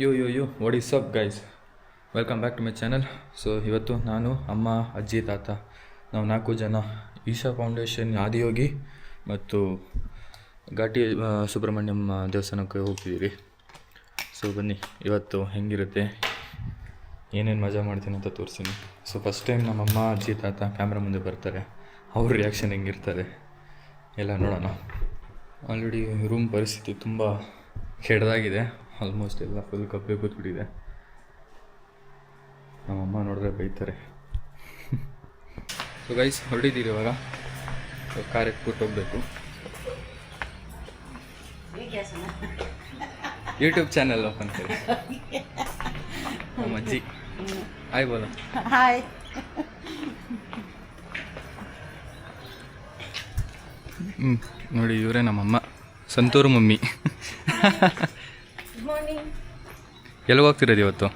Yo what is up guys, welcome back to my channel. So ಇವತ್ತು ನಾನು, ಅಮ್ಮ, ಅಜ್ಜಿ, ತಾತ ನಾವು 4 ಜನ ಈಶಾ ಫೌಂಡೇಶನ್ ಆದಿಯೋಗಿ ಮತ್ತು ಘಾಟಿ ಸುಬ್ರಹ್ಮಣ್ಯಂ ದೇವಸ್ಥಾನಕ್ಕೆ ಹೋಗ್ತಿದ್ದೀರಿ. ಸೊ ಬನ್ನಿ ಇವತ್ತು ಹೆಂಗಿರುತ್ತೆ, ಏನೇನು ಮಜಾ ಮಾಡ್ತೀನಿ ಅಂತ ತೋರಿಸ್ತೀನಿ. ಸೊ ಫಸ್ಟ್ ಟೈಮ್ ನಮ್ಮಮ್ಮ ಅಜ್ಜಿ ತಾತ ಕ್ಯಾಮ್ರಾ ಮುಂದೆ ಬರ್ತಾರೆ, ಅವ್ರ ರಿಯಾಕ್ಷನ್ ಹೆಂಗಿರ್ತಾರೆ ಎಲ್ಲ ನೋಡೋಣ. ಆಲ್ರೆಡಿ ರೂಮ್ ಪರಿಸ್ಥಿತಿ ತುಂಬ ಕೆಡ್ದಾಗಿದೆ, ಆಲ್ಮೋಸ್ಟ್ ಎಲ್ಲ ಫುಲ್ ಕಪ್ಪೆ ಕೂತ್ಬಿಟ್ಟಿದೆ. ನಮ್ಮಮ್ಮ ನೋಡಿದ್ರೆ ಬೈತಾರೆ. ಸೊ ಗೈಸ್ ಹೊರಟಿದ್ದೀರಿ ಇವಾಗ, ಕಾರ್ ಎತ್ಬಿಟ್ಟು ಹೋಗಬೇಕು. ಯೂಟ್ಯೂಬ್ ಚಾನಲ್ ಓಪನ್ ಕರಿ. ನಮ್ಮ ಅಜ್ಜಿ ಹಾಯ್ ಬೋಲ. ಹಾಯ್. ನೋಡಿ ಇವರೇ ನಮ್ಮಮ್ಮ, ಸಂತೂರು ಮಮ್ಮಿ. ಎಲ್ಲಿಗೆ ಹೋಗ್ತಿರೋದು ಇವತ್ತು?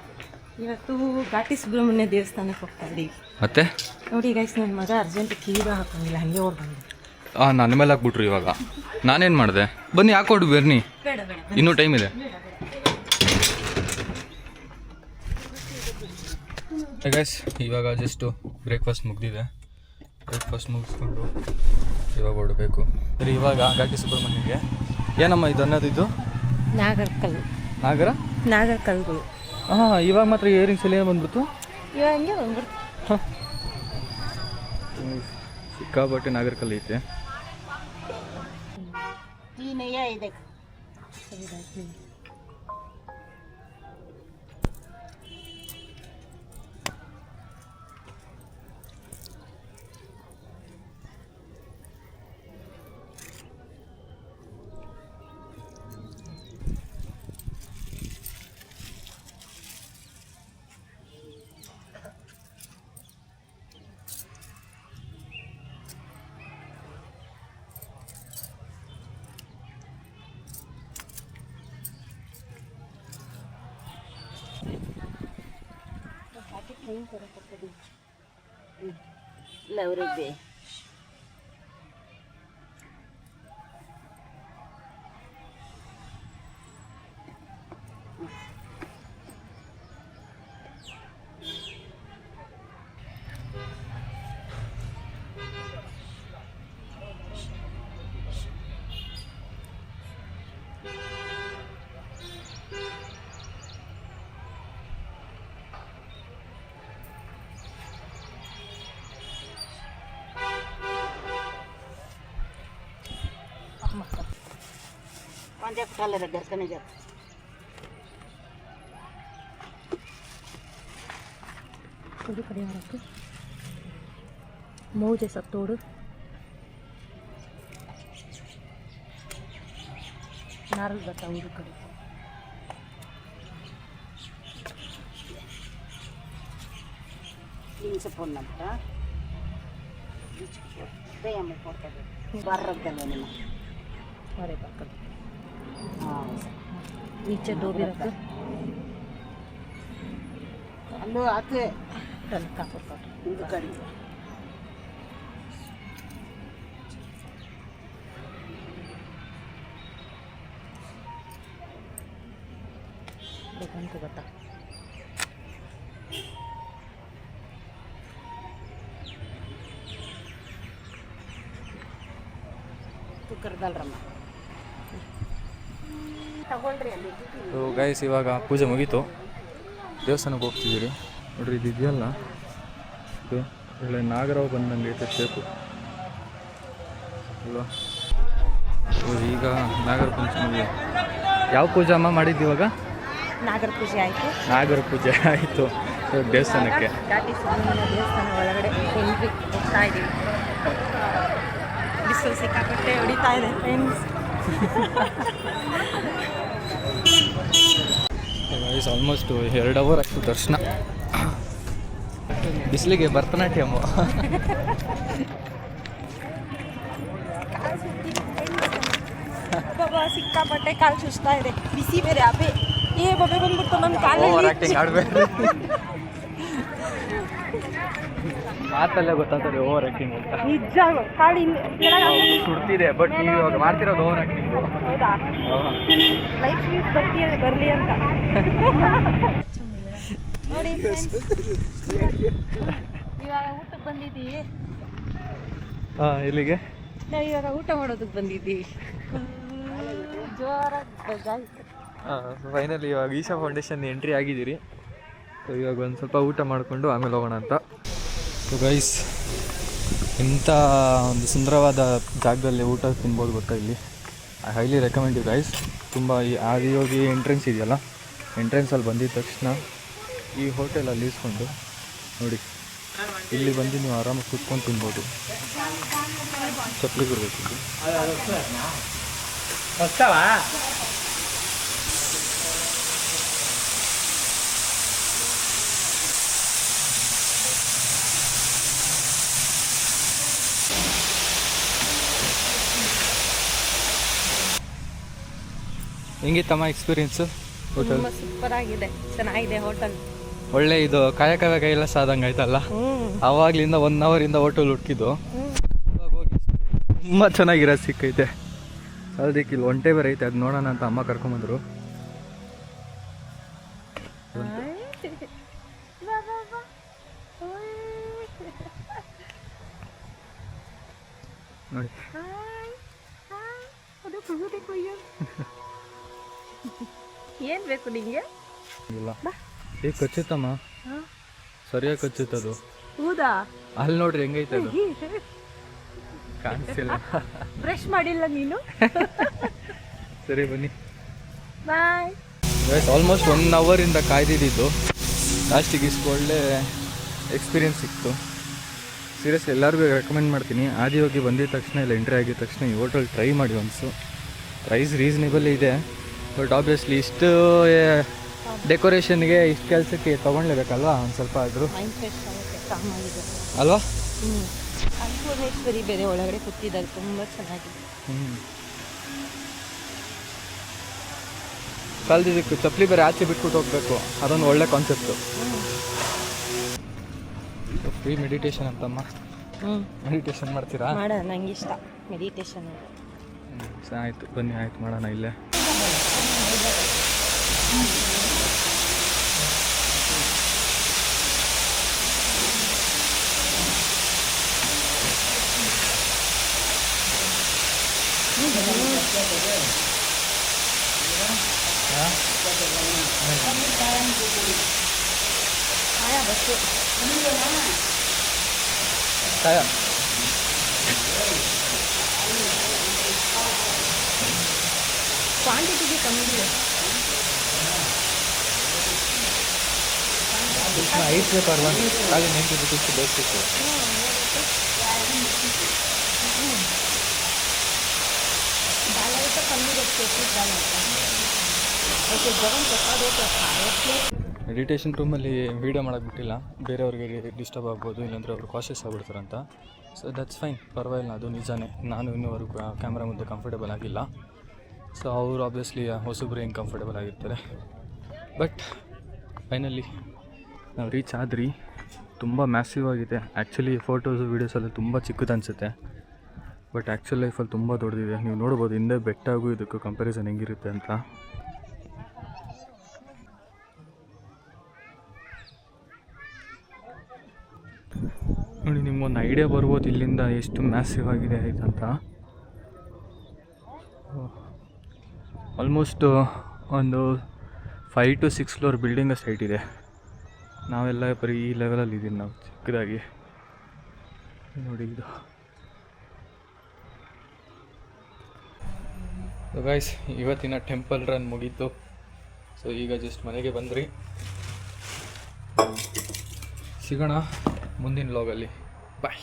ಇವತ್ತು ಘಾಟಿ ಸುಬ್ರಹ್ಮಣ್ಯ ದೇವಸ್ಥಾನಕ್ಕೆ ಹೋಗ್ತಾ ಇದ್ದೀವಿ. ಮತ್ತೆ ನೋಡಿ ಗೈಸ್, ನನ್ನ ಮಗ ಅರ್ಜೆಂಟ್ ಕೀರ ಹಾಕೊಂಡಿಲ್ಲ, ಹಂಗೆ ಓಡ್ಬಂದು. ನನ್ನ ಮೇಲೆ ಹಾಕ್ಬಿಟ್ರು. ಇವಾಗ ನಾನೇನು ಮಾಡಿದೆ? ಬನ್ನಿ ಹಾಕೊಡು ಬರ್ನಿ, ಬೇಡ ಬೇಡ, ಇನ್ನೂ ಟೈಮ್ ಇದೆ. ಗೈಸ್ ಇವಾಗ ಜಸ್ಟು ಬ್ರೇಕ್ಫಾಸ್ಟ್ ಮುಗಿದಿದೆ. ಬ್ರೇಕ್ಫಾಸ್ಟ್ ಮುಗಿಸ್ಕೊಂಡು ಇವಾಗ ಹೊರಡಬೇಕು. ಸರಿ, ಇವಾಗ ಘಾಟಿ ಸುಬ್ರಹ್ಮಣ್ಯಗೆ ಏನಮ್ಮ ಇದು ಅನ್ನೋದಿದ್ದು? ನಾಗರಕಲ್ಲು. ನಾಗರಕಲ್ಲುಗಳು. ಹಾಂ, ಇವಾಗ ಮಾತ್ರ ಇಯರಿಂಗ್ಸ್ ಎಲ್ಲ ಬಂದ್ಬಿಟ್ಟು ಇವಾಗ ಹಂಗೆ ಬಂದ್ಬಿಡ್ತು. ಹಾಂ, ಸಿಕ್ಕಾಪಟ್ಟೆ ನಾಗರಕಲ್ಲು ಐತೆ. ಇದೆ. ಇಲ್ಲ ಅವರಿಗೆ घर करने जाते थोड़ी खड़े हो रखे मऊ जैसा तोड़ नारल बताऊँ कड़ी से फोन नंबर अरे पक्का नीचे 2 भी रखो. हेलो आते टलका पकड़ इधर करी दुकान को बता. तू कर डाल रहा. ಸೊ ಗೈಸ್ ಇವಾಗ ಪೂಜೆ ಮುಗೀತು, ದೇವಸ್ಥಾನಕ್ಕೆ ಹೋಗ್ತಿದ್ದೀರಿ. ನೋಡ್ರಿ ಇದು ಇದೆಯಲ್ಲ, ಇದು ಒಳ್ಳೆ ನಾಗರಾವ್ ಬಂದಂಗೆ ಐತೆ ಶೇಪು ಅಲ್ವಾ. ಈಗ ನಾಗರ ಪಂಚಮಿ ಯಾವ ಪೂಜೆ ಅಮ್ಮ ಮಾಡಿದ್ದು? ಇವಾಗ ನಾಗರ ಪೂಜೆ ಆಯಿತು. ನಾಗರ ಪೂಜೆ ಆಯಿತು ದೇವಸ್ಥಾನಕ್ಕೆ. ಘಾಟಿ ಸುಬ್ರಹ್ಮಣ್ಯ ದೇವಸ್ಥಾನ ಒಳಗಡೆ ಎಂಟ್ರಿ ಹೋಗ್ತಾ ಇದ್ದೀವಿ. ಬಿಸಿಲು ಸಿಕ್ಕಾಪಟ್ಟೆ ಹೊಡಿತಾ ಇದೆ ಫ್ರೆಂಡ್ಸ್. ಆಲ್ಮೋಸ್ಟ್ 2 ಅವರ್ ಅಷ್ಟು ದರ್ಶನ. ಬಿಸಿಲಿಗೆ ಭರತನಾಟ್ಯಮ್ಮು. ಬಾಬಾ ಸಿಕ್ಕಾಪಟ್ಟೆ ಕಾಲು ಸುಸ್ತಾ ಇದೆ, ಬಿಸಿ ಬೇರೆ. ಅಬೆ ಬಬ್ಬೆ ಬಂದ್ಬಿಡ್ತು ನನ್ನ ಕಾಲಲ್ಲಿ. ಮಾತಲ್ಲೇ ಗೊತ್ತಾಗ್ತದೆ ಓವರ್ ಆಕ್ಟಿಂಗ್ ಅಂತ. ನಿಜ ಕಾಳಿ ಸುಡ್ತಿದೆ, ಬಟ್ ನೀವು ಇವಾಗ ಮಾಡ್ತಿರೋದು ಓವರ್ ಆಕ್ಟಿಂಗ್. ಹೌದಾ? ಲೈಫ್ ಬರಲಿ ಅಂತ ನೋಡಿ ಇವಾಗ ಊಟಕ್ಕೆ ಬಂದಿದ್ದೀವಿ. ಹಾಂ, ಇಲ್ಲಿಗೆ ನಾವು ಇವಾಗ ಊಟ ಮಾಡೋದಕ್ಕೆ ಬಂದಿದ್ದೀವಿ. ಜೋರಾಗಿ ಫೈನಲಿ ಇವಾಗ ಈಶಾ ಫೌಂಡೇಶನ್ ಎಂಟ್ರಿ ಆಗಿದ್ದೀರಿ. ಸೊ ಇವಾಗ ಒಂದು ಸ್ವಲ್ಪ ಊಟ ಮಾಡಿಕೊಂಡು ಆಮೇಲೆ ಹೋಗೋಣ ಅಂತ. ಸೊ ಗೈಸ್, ಇಂಥ ಒಂದು ಸುಂದರವಾದ ಜಾಗದಲ್ಲಿ ಊಟ ತಿನ್ಬೋದು ಗೊತ್ತಾ ಇಲ್ಲಿ. I highly recommend you guys. ತುಂಬ ಈ ಆದಿಯೋಗಿ ಎಂಟ್ರೆನ್ಸ್ ಇದೆಯಲ್ಲ, ಎಂಟ್ರೆನ್ಸಲ್ಲಿ ಬಂದಿದ ತಕ್ಷಣ ಈ ಹೋಟೆಲಲ್ಲಿ ಇಸ್ಕೊಂಡು ನೋಡಿ, ಇಲ್ಲಿ ಬಂದು ನೀವು ಆರಾಮಾಗಿ ಕೂತ್ಕೊಂಡು ತಿನ್ಬೋದು. ಚಪ್ಪಲಿ ಕೊಡಬೇಕು. ಹೆಂಗಿತ್ತಮ್ಮ ಎಕ್ಸ್ಪೀರಿಯನ್ಸು ಹೋಟೆಲ್? ತುಂಬ ಸೂಪರ್ ಆಗಿದೆ, ಚೆನ್ನಾಗಿದೆ ಹೋಟೆಲ್. ಒಳ್ಳೆ ಇದು ಕಾಯಕವೇ ಕೈಲಾಸ ಆದಂಗೆ ಆಯ್ತಲ್ಲ. ಆವಾಗಲಿಂದ 1 ಅವರಿಂದ ಹೋಟೆಲ್ ಹುಡುಕಿದ್ದು, ಇವಾಗ ಹೋಗಿ ತುಂಬ ಚೆನ್ನಾಗಿರೋದು ಸಿಕ್ಕೈತೆ. ಅದಕ್ಕೆ ಇಲ್ಲಿ ಒಂಟೆ ಬೇರೆ ಐತೆ, ಅದು ನೋಡೋಣ ಅಂತ ಅಮ್ಮ ಕರ್ಕೊಂಬಂದರು. ನೋಡಿ ಏನು ಬೇಕು ನಿಂಗೆ? ಇಲ್ಲ ಕಚ್ಚುತ್ತಮ್ಮ, ಸರಿಯಾಗಿ ಕಚ್ಚುತ್ತದು. ಹೌದಾ? ಅಲ್ಲಿ ನೋಡ್ರಿ ಹೆಂಗೈತೆ ಅದು, ಕಾಣಿಸ್ತಿಲ್ಲ. ಬ್ರಷ್ ಮಾಡಿಲ್ಲ ನೀನು? ಸರಿ ಬನ್ನಿ. ಬಾಯ್. ಆಲ್ಮೋಸ್ಟ್ 1 ಅವರಿಂದ ಕಾಯ್ದಿದ್ದು, ಲಾಸ್ಟಿಗೆ ಇಷ್ಟು ಒಳ್ಳೆ ಎಕ್ಸ್ಪೀರಿಯನ್ಸ್ ಸಿಕ್ತು. ಸೀರಿಯಸ್ಲಿ ಎಲ್ಲರಿಗೂ ರೆಕಮೆಂಡ್ ಮಾಡ್ತೀನಿ. ಆದಿಯೋಗಿ ಬಂದಿದ ತಕ್ಷಣ ಇಲ್ಲ ಎಂಟ್ರಿ ಆಗಿದ ತಕ್ಷಣ ಈ ಹೋಟೆಲ್ ಟ್ರೈ ಮಾಡಿ ಒನ್ಸು. ಪ್ರೈಸ್ ರೀಸನೇಬಲ್ ಇದೆ, ಬಟ್ ಆಬ್ವಿಯಸ್ಲಿ ಇಷ್ಟು ಡೆಕೋರೇಷನ್ಗೆ ಇಷ್ಟು ಕೆಲಸಕ್ಕೆ ತೊಗೊಳ್ಲೇಬೇಕಲ್ವಾ ಒಂದು ಸ್ವಲ್ಪ ಆದರೂ, ಅಲ್ವಾ? ಅನ್ನಪೂರ್ಣೇಶ್ವರಿ ಬೇರೆ ಒಳಗಡೆ ಕೂತಿದ್ದಾರೆ, ತುಂಬ ಚೆನ್ನಾಗಿದೆ. ಕಲ್ದಿದ್ದಕ್ಕೆ ಚಪ್ಪಲಿ ಬೇರೆ ಆಚೆ ಬಿಟ್ಬಿಟ್ಟು ಹೋಗಬೇಕು, ಅದೊಂದು ಒಳ್ಳೆ ಕಾನ್ಸೆಪ್ಟು. ಫ್ರೀ ಮೆಡಿಟೇಷನ್ ಅಂತಮ್ಮ, ಮೆಡಿಟೇಷನ್ ಮಾಡ್ತೀರಾ? ಮಾಡೋಣ, ನಂಗೆ ಇಷ್ಟ ಮೆಡಿಟೇಷನ್. ಆಯಿತು ಬನ್ನಿ, ಆಯ್ತು ಮಾಡೋಣ ಇಲ್ಲೇ. ಕಾಯ ಕ್ವಾಂಟಿಟಿಗೆ ಕಮ್ಮಿ ಇದೆ. ಐಸ್ ಬೇಕಲ್ವಾ, ಖಾಲಿ 90 ರೂಪೀಸ್ ಬೇಕಿತ್ತು. ಮೆಡಿಟೇಷನ್ ರೂಮಲ್ಲಿ ವೀಡಿಯೋ ಮಾಡೋಕ್ಕೆ ಬಿಟ್ಟಿಲ್ಲ, ಬೇರೆಯವ್ರಿಗೆ ಡಿಸ್ಟರ್ಬ್ ಆಗ್ಬೋದು, ಇಲ್ಲಾಂದರೆ ಅವರು ಕಾಶಿಯಸ್ ಆಗ್ಬಿಡ್ತಾರಂತ. ಸೊ ದಟ್ಸ್ ಫೈನ್, ಪರವಾಗಿಲ್ಲ, ಅದು ನಿಜಾನೇ. ನಾನು ಇನ್ನೂವರೆಗೂ ಕ್ಯಾಮ್ರಾ ಮುಂದೆ ಕಂಫರ್ಟೇಬಲ್ ಆಗಿಲ್ಲ. ಸೊ ಅವರು ಆಬ್ವಿಯಸ್ಲಿ ಹೊಸಬ್ರು ಹೆಂಗೆ ಕಂಫರ್ಟೇಬಲ್ ಆಗಿರ್ತಾರೆ. ಬಟ್ ಫೈನಲಿ ನಾವು ರೀಚ್ ಆದ್ರಿ. ತುಂಬ ಮ್ಯಾಸಿವ್ ಆಗಿದೆ. ಆ್ಯಕ್ಚುಲಿ ಫೋಟೋಸು ವೀಡಿಯೋಸಲ್ಲಿ ತುಂಬ ಚಿಕ್ಕದು ಅನಿಸುತ್ತೆ, ಬಟ್ ಆ್ಯಕ್ಚುಲ್ ಲೈಫಲ್ಲಿ ತುಂಬ ದೊಡ್ಡದಿದೆ. ನೀವು ನೋಡ್ಬೋದು ಹಿಂದೆ ಬೆಟ್ಟಾಗೂ ಇದಕ್ಕೂ ಕಂಪ್ಯಾರಿಸನ್ ಹೆಂಗಿರುತ್ತೆ ಅಂತ. ನೋಡಿ, ನಿಮ್ಗೊಂದು ಐಡಿಯಾ ಬರ್ಬೋದು ಇಲ್ಲಿಂದ ಎಷ್ಟು ಮ್ಯಾಸಿವ್ ಆಗಿದೆ ಅಂತ. ಆಲ್ಮೋಸ್ಟ್ ಒಂದು 5 to 6 ಫ್ಲೋರ್ ಬಿಲ್ಡಿಂಗ್ ಅಷ್ಟು ಹೈಟ್ ಇದೆ. ನಾವೆಲ್ಲ ಬರೀ ಈ ಲೆವೆಲಲ್ಲಿ ಇದ್ದೀವಿ ನಾವು, ಚಿಕ್ಕದಾಗಿ. ನೋಡಿ ಇದು. ಸೊ ಗೈಸ್, ಇವತ್ತಿನ ಟೆಂಪಲ್ ರನ್ ಮುಗೀತು. ಸೊ ಈಗ ಜಸ್ಟ್ ಮನೆಗೆ ಬಂದ್ರಿ. ಸಿಗೋಣ ಮುಂದಿನ ವ್ಲಾಗಲ್ಲಿ. ಬಾಯ್.